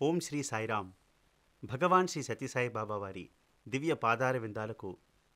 ఓం శ్రీ సాయిరామ్. భగవాన్ శ్రీ సత్యసాయి బాబా వారి దివ్య పాదార విందాలకు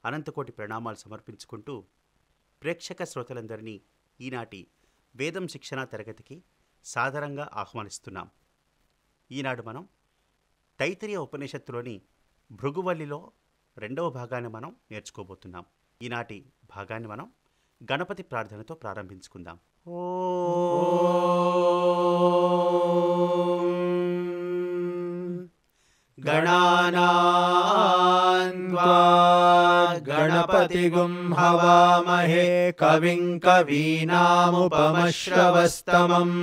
అనంతకోటి ప్రణామాలు సమర్పించుకుంటూ ప్రేక్షక శ్రోతలందరినీ ఈనాటి వేదం శిక్షణా తరగతికి సాదరంగా ఆహ్వానిస్తున్నాం. ఈనాడు మనం తైత్తరీయ ఉపనిషత్తులోని భృగువల్లిలో 2వ భాగాన్ని మనం నేర్చుకోబోతున్నాం. ఈనాటి భాగాన్ని మనం గణపతి ప్రార్థనతో ప్రారంభించుకుందాం. गणानान्त्वा गणपतिगुं हवामहे कविं कवीनामुपमश्रवस्तमम्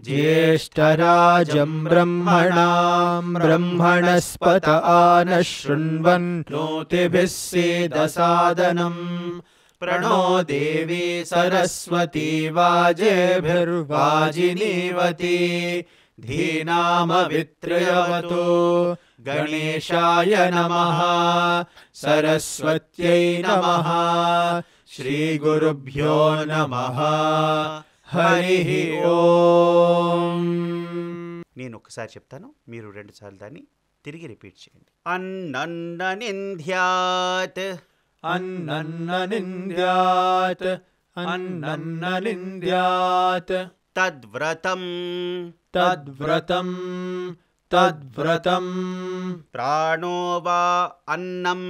ज्येष्ठराजं ब्रह्मणां ब्रह्मणस्पत आनः शृण्वन् नोतिभिः सीदसादनम् प्रणो देवी सरस्वती वाजेभिर्वाजिनीवती धीनामवित्रयवतो गणेशाय नमः सरस्वत्यै नमः श्रीगुरुभ्यो नमः हरिः ओम. నేను ఒకసారి చెప్తాను, మీరు 2 సార్లు దాన్ని తిరిగి రిపీట్ చేయండి. అన్నన్ననింధ్యాత్ अन्नन्ननिन्द्यात् अन्नन्ननिन्द्यात् తద్వ్రతం तद्व्रतं तद्व्रतं ప్రాణో వా అన్నం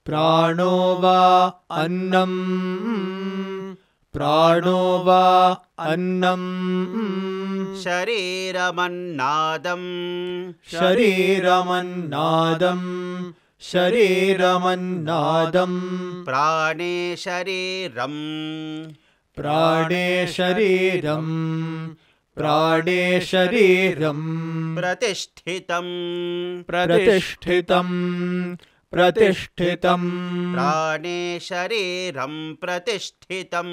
प्राणो वा अन्नं प्राणो वा अन्नं శరీరమన్నాదం शरीरमन्नादं शरीरमन्नादं ప్రాణే శరీరం प्राणे शरीरं प्राणे शरीरं ప్రతిష్ఠితం प्रतिष्ठितं प्रतिष्ठितं ప్రాణే శరీరం ప్రతిష్ఠితం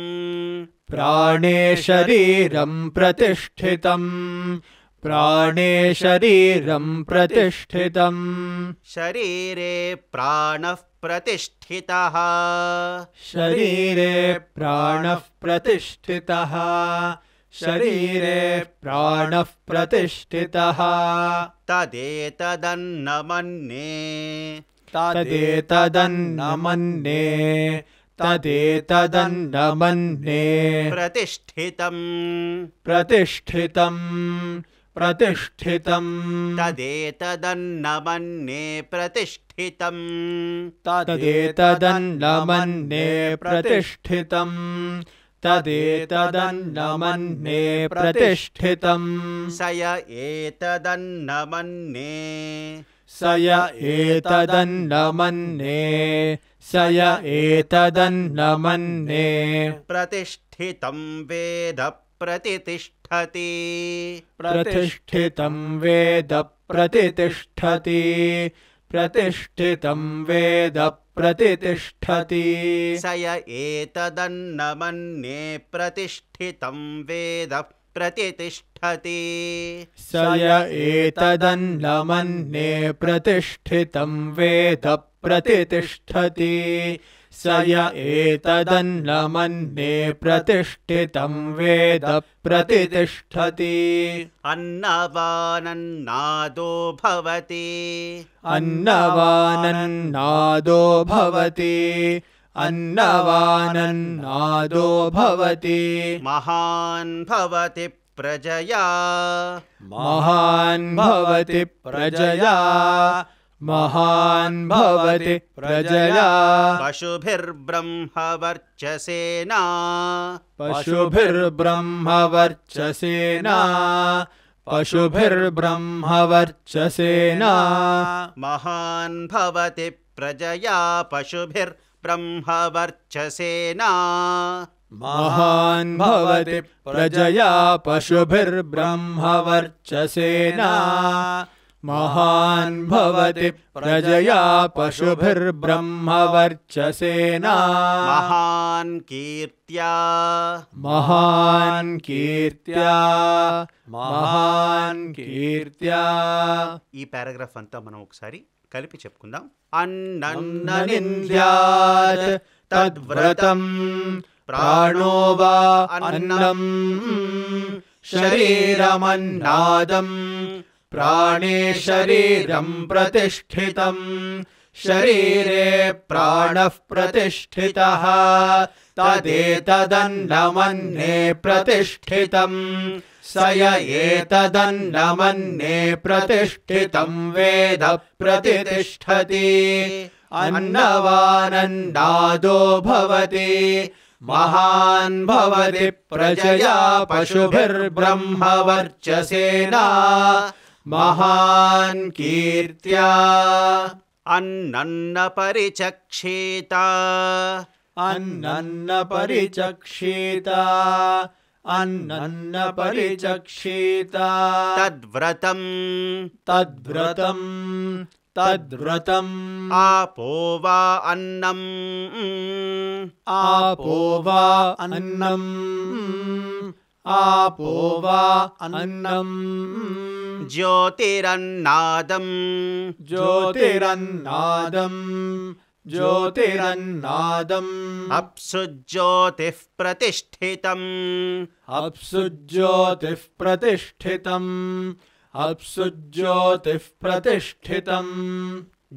प्राणे शरीरं प्रतिष्ठितं प्राणे शरीरं प्रतिष्ठितं శరీరే ప్రాణః ప్రతిష్ఠితః शरीरे प्राणः प्रतिष्ठितः शरीरे प्राणः प्रतिष्ठितः తదేతదన్నమన్యే तदेतदन्नमन्ये तदेतदन्नमन्ये ప్రతిష్ఠితం प्रतिष्ठितं प्रतिष्ठितं తదేతదన్నమన్యే ప్రతిష్ఠితం तदेतदन्नमन्ये प्रतिष्ठितं तदेतदन्नमन्ये प्रतिष्ठितं సయ ఏతదన్నమన్యే स य एतदन्नमन्ये स य एतदन्नमन्ये ప్రతిష్ఠితం వేద ప్రతితిష్ఠతి प्रतिष्ठितं वेद प्रतितिष्ठति प्रतिष्ठितं वेद प्रतितिष्ठति సయ ఏతదన్నమన్యే ప్రతిష్ఠితం వేద ప్రతితిష్ఠతి स य एतदन्नमन्ये प्रतिष्ठितं वेद प्रतितिष्ठति स य एतदन्नमन्ये प्रतिष्ठितं वेद प्रतितिष्ठति అన్నవానన్నాదో భవతి अन्नवानन्नादो भवति अन्नवानन्नादो भवति మహాన్ భవతి ప్రజయా महान् भवति प्रजया महान् भवति प्रजया పశుభిర్బ్రహ్మవర్చసేనా पशुभिर्ब्रह्मवर्चसेना पशुभिर्ब्रह्मवर्चसेना మహాన్ భవతి ప్రజయా పశుభిర్బ్రహ్మవర్చసేనా महान् भवति प्रजया पशुभिर्ब्रह्मवर्चसेना महान् भवति प्रजया पशुभिर्ब्रह्मवर्चसेना మహాన్ కీర్త్యా महान् कीर्त्या महान् कीर्त्या ఈ పారాగ్రాఫ్ అంతా మనం ఒకసారి కలిపి చెప్పుకుందాం. अन्नन्ननिन्द्यात् तद्व्रतं प्राणो वा अन्नं शरीरमन्नादम् प्राणे शरीरं प्रतिष्ठितं शरीरे प्राणः प्रतिष्ठितः तदेतदन्नमन्ये प्रतिष्ठितं स य एतदन्नमन्ये प्रतिष्ठितं वेद प्रतितिष्ठति अन्नवानन्नादो भवति महान् भवति प्रजया पशुभिर्ब्रह्मवर्चसेना महान् कीर्त्या अन्नन्न परिचक्षेता अन्नन्न परिचक्षेता अन्नन्न परिचक्षेता तद्व्रतं तद्व्रतं तद्व्रतम् आपो वा अन्नम् आपो वा अन्नम् आपो वा अन्नम् ज्योतिरन्नादम् ज्योतिरन्नादम् ज्योतिरन्नादम् अप्सु ज्योतिः प्रतिष्ठितम् अप्सु ज्योतिः प्रतिष्ठितम् अप्सु ज्योतिः प्रतिष्ठितम्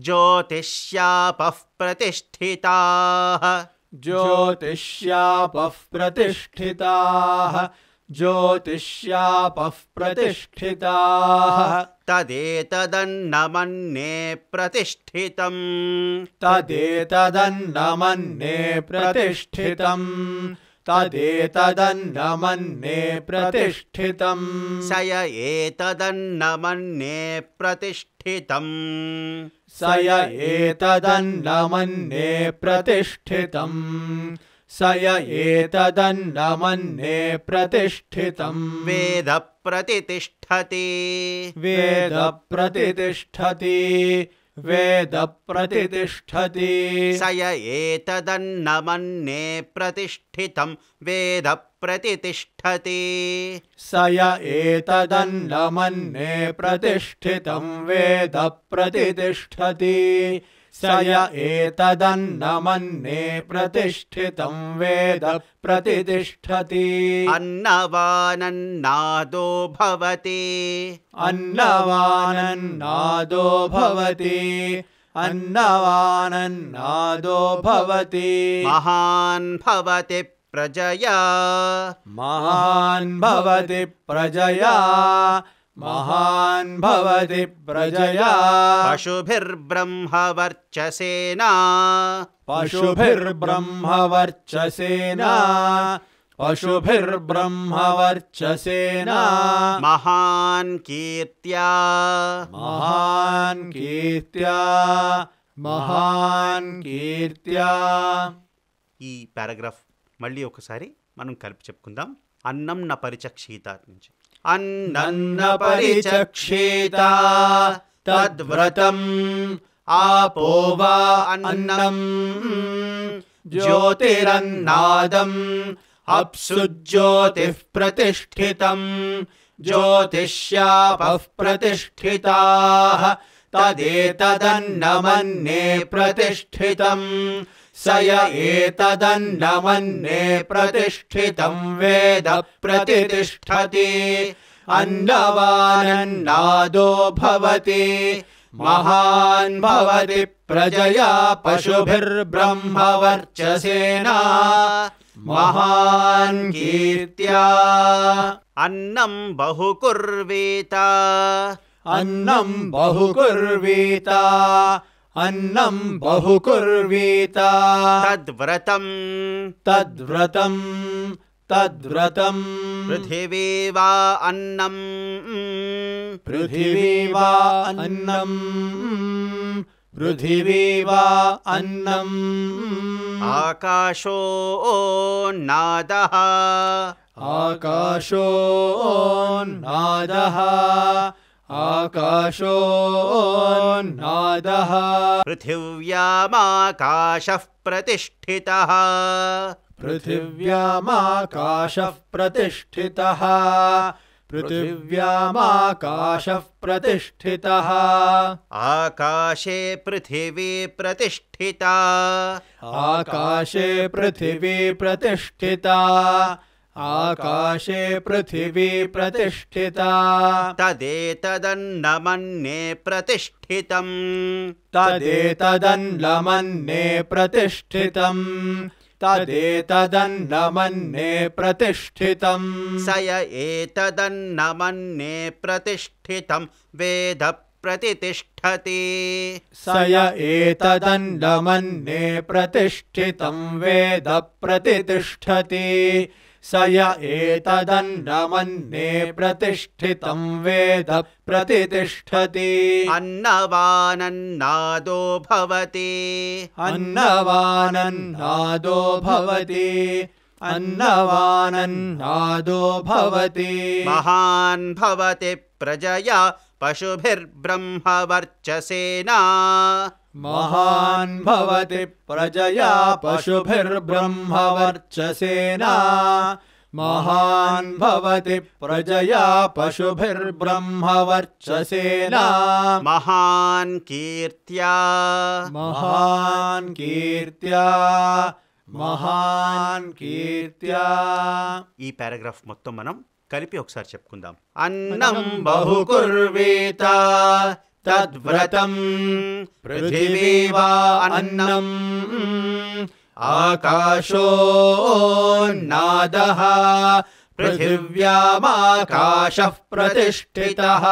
ज्योतिष्यापः प्रतिष्ठिताः ज्योतिष्यापः प्रतिष्ठिताः ज्योतिष्यापः प्रतिष्ठिताः तदेतदन्नमन्ये प्रतिष्ठितम् तदेतदन्नमन्ये प्रतिष्ठितम् तदेतदन्नमन्ये प्रतिष्ठितम् स य एतदन्नमन्ये प्रतिष्ठितम् स य एतदन्नमन्ये प्रतिष्ठितम् स य एतदन्नमन्ये प्रतिष्ठितम् वेद प्रतितिष्ठति वेद प्रतितिष्ठति वेद प्रतितिष्ठति स य एतदन्नमन्ये प्रतिष्ठितं वेद प्रतितिष्ठति स य एतदन्नमन्ये प्रतिष्ठितं वेद प्रतितिष्ठति स य एतदन्नमन्ये प्रतिष्ठितं वेद प्रतितिष्ठति अन्नवानन्नादो भवति अन्नवानन्नादो भवति अन्नवानन्नादो भवति महान् भवति प्रजया महान् भवति प्रजया महान् भवति प्रजया पशुभिर्ब्रह्मवर्चसेना पशुभिर्ब्रह्मवर्चसेना पशुभिर्ब्रह्मवर्चसेना महान् कीर्त्या महान् कीर्त्या महान् कीर्त्या ఈ పారాగ్రాఫ్ మళ్ళీ ఒకసారి మనం కలిపి చెప్పుకుందాం. అన్నం న పరిచక్షీత నుంచి అన్నన్న పరిచక్షేత తద్వ్రతం आपो वा अन्नम् ज्योतिरन्नादम् अप्सु ज्योतिः प्रतिष्ठितम् ज्योतिष्यापः प्रतिष्ठिताः तदेतदन्नमन्ये प्रतिष्ठितम् स य एतदन्नमन्ये प्रतिष्ठितं वेद प्रतितिष्ठति अन्नवानन्नादो भवति महान् भवति प्रजया पशुभिर्ब्रह्मवर्चसेना महान् कीर्त्या अन्नं बहुकुर्वीत अन्नं बहुकुर्वीत अन्नं बहुकुर्वीत तद्व्रतं तद्व्रतं तद्व्रतम् पृथिवी वा अन्नं पृथिवी वा अन्नं पृथिवी वा अन्नम् आकाशो नादः आकाशो नादः आकाशो नादः पृथिव्यामाकाशः प्रतिष्ठितः पृथिव्यामाकाशः प्रतिष्ठितः पृथिव्यामाकाशः प्रतिष्ठितः आकाशे पृथिवी प्रतिष्ठिता आकाशे पृथिवी प्रतिष्ठिता आकाशे पृथिवी प्रतिष्ठिता तदेतदन्नमन्ये प्रतिष्ठितम् तदेतदन्नमन्ये प्रतिष्ठितम् तदेतदन्नमन्ये प्रतिष्ठितम् स य एतदन्नमन्ये प्रतिष्ठितं वेद प्रतितिष्ठति स य एतदन्नमन्ये प्रतिष्ठितं वेद प्रतितिष्ठति स य एतदन्नमन्ये प्रतिष्ठितं वेद प्रतितिष्ठति अन्नवानन्नादो भवति अन्नवानन्नादो भवति अन्नवानन्नादो भवति महान् भवति प्रजया पशुभिर्ब्रह्मवर्चसेना महान् भवति प्रजया पशुभिर्ब्रह्मवर्चसेना महान् भवति प्रजया पशुभिर्ब्रह्मवर्चसेना महान् कीर्त्या महान् कीर्त्या महान् कीर्त्या ఈ పారాగ్రాఫ్ మొత్తం మనం కలిపి ఒకసారి చెప్పుకుందాం. అన్నం బహుకుర్వేత తద్వ్రతం పృథివీవా అన్నం आकाशो नादः पृथिव्यामाकाशः प्रतिष्ठितः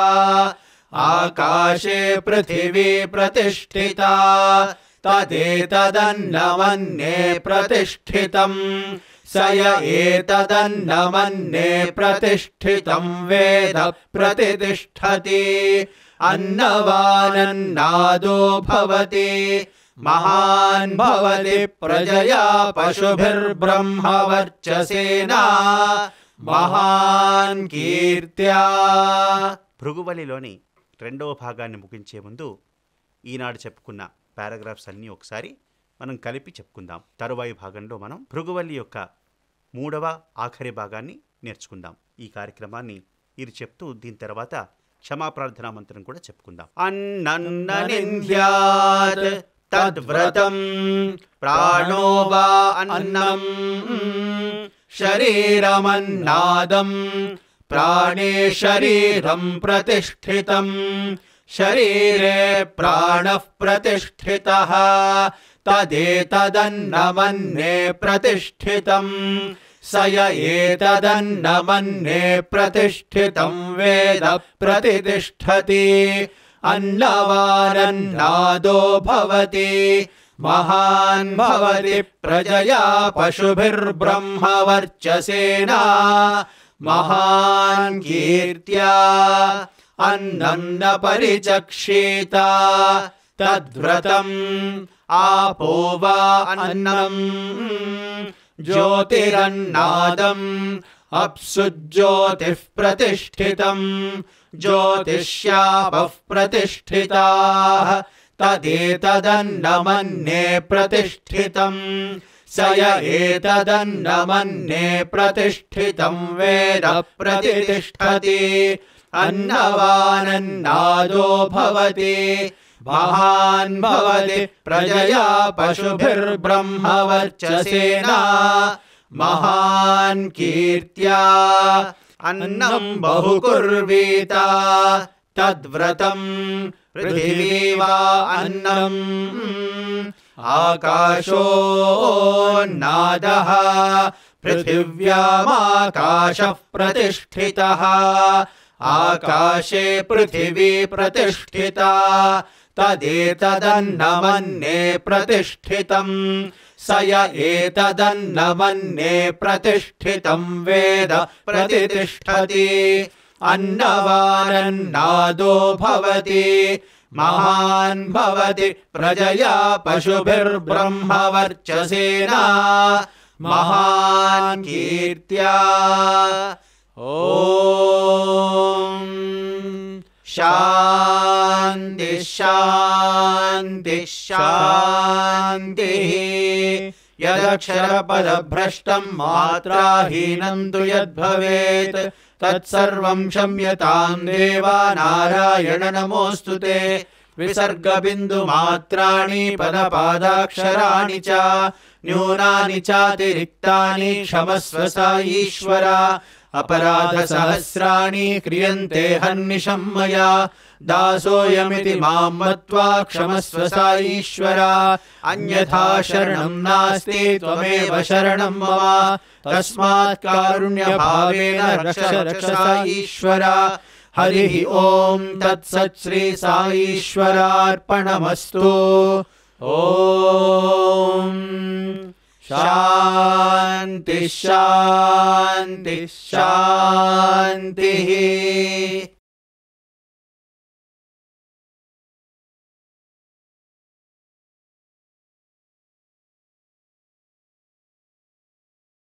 आकाशे पृथिवी प्रतिष्ठिता तदेतदन्नमन्ये प्रतिष्ठितम् स य एतदन्नमन्ये प्रतिष्ठितं वेद प्रतितिष्ठति अन्नवानन्नादो भवति महान् भवति प्रजया पशुभिर्ब्रह्मवर्चसेना महान् कीर्त्या భృగువలిలోని రెండవ భాగాన్ని ముగించే ముందు ఈనాడు చెప్పుకున్న పారాగ్రాఫ్స్ అన్నీ ఒకసారి మనం కలిపి చెప్పుకుందాం. తరువాయి భాగంలో మనం భృగువల్లి యొక్క మూడవ ఆఖరి భాగాన్ని నేర్చుకుందాం. ఈ కార్యక్రమాన్ని ఇది చెప్తూ దీని తర్వాత క్షమాప్రార్థనా మంత్రం కూడా చెప్పుకుందాం. అన్నన్ననింద్యాత్ తద్వ్రతం ప్రాణో వా అన్నం शरीरमन्नादं प्राणे शरीरं प्रतिष्ठितं शरीरे प्राणः प्रतिष्ठितः तदेतदन्नमन्ये प्रतिष्ठितं स य एतदन्नमन्ये प्रतिष्ठितं वेद प्रतितिष्ठति अन्नवानन्नादो भवति महान् भवति प्रजया पशुभिर्ब्रह्मवर्चसेना महान् कीर्त्या अन्नं न परिचक्षेत तद्व्रतम् आपो वा अन्नम् ज्योतिरन्नादम् अप्सु ज्योतिः प्रतिष्ठितम् ज्योतिष्यापः प्रतिष्ठिताः तदेतदन्नमन्ये प्रतिष्ठितम् स य एतदन्नमन्ये प्रतिष्ठितं वेद प्रतितिष्ठति अन्नवानन्नादो भवति महान् भवति प्रजया पशुभिर्ब्रह्मवर्चसेना महान् कीर्त्या अन्नं बहुकुर्वीत तद्व्रतं पृथिवीवा अन्नम् आकाशो नादः पृथिव्यामाकाशः प्रतिष्ठितः आकाशे पृथिवी प्रतिष्ठिता तदेतदन्नमन्ये प्रतिष्ठितं स य एतदन्नमन्ये प्रतिष्ठितं वेद प्रतितिष्ठति अन्नवानन्नादो भवति महान् भवति प्रजया पशुभिर्ब्रह्मवर्चसेना महान् कीर्त्या ॐ शान्ति शान्ति शान्तिः यदक्षरपदभ्रष्टं मात्राहीनं तु यद्भवेत् तत्सर्वं क्षम्यतां देवा नारायण नमोऽस्तु ते विसर्गबिन्दुमात्राणि पदपादाक्षराणि च न्यूनानि चातिरिक्तानि क्षमस्व स ईश्वर अपराधसहस्राणि क्रियन्ते हन्निशं मया दासोऽयमिति मां मत्वा क्षमस्व स ईश्वर अन्यथा शरणं नास्ति त्वमेव शरणं मम तस्मात् कारुण्यभावेन रक्ष रक्ष स ईश्वर हरिः ॐ तत्सत् श्री साईश्वरार्पणमस्तु ॐ शान्ति शान्ति शान्तिः।